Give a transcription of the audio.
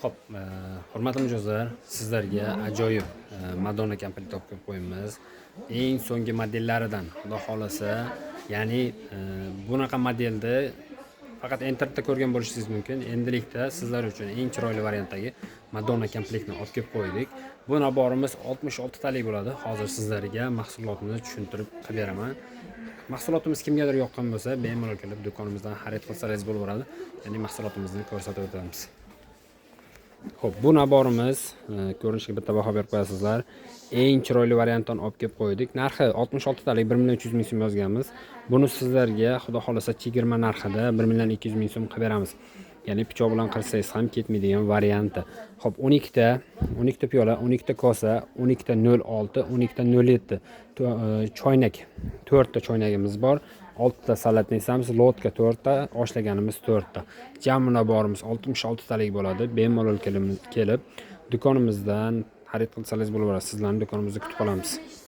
Xo'p, hurmatli mijozlar, sizlarga ajoyib Madonna komplekt olib kelib qo'yibmiz. Eng so'nggi modellaridan, xudo xolasa, ya'ni bunaqa modelni faqat internetda ko'rgan bo'lishingiz mumkin. Endilikda sizlar uchun eng chiroyli variantdagi Madonna komplektni olib kelib qo'ydik. Bu naborimiz 66 talik bo'ladi. Hozir sizlarga mahsulotni tushuntirib qilib beraman. Mahsulotimiz kimgadir yoqqan bo'lsa, bemalol kelib do'konimizdan xarid qilsangiz bo'laveradi. Ya'ni mahsulotimizni ko'rsatib o'tamiz. Xo'p, bu naborimiz ko'rinishiga bitta baho berib qo'yasizlar. Eng chiroyli variantdan olib kelib qo'ydik. Narxi 66 talik 1.300.000 so'm yozganmiz. Buni sizlarga xudo xolasa chegirma narxida 1.200.000 so'm qilib beramiz. Ya'ni pichoq bilan qilsangiz ham ketmaydigan varianti. Xo'p, 12 ta piyola, 12 ta kosa, 12 ta 06, 12 ta 07 choynak, 4 ta choynagimiz bor. 6 ta salatnicamiz, lotka 4 ta, oshlaganimiz 4 ta. Jami naborimiz 66 talik bo'ladi. Bemalol kelib do'konimizdan xarid qilsangiz bo'laveradi. Sizlarni do'konimizda kutib qolamiz.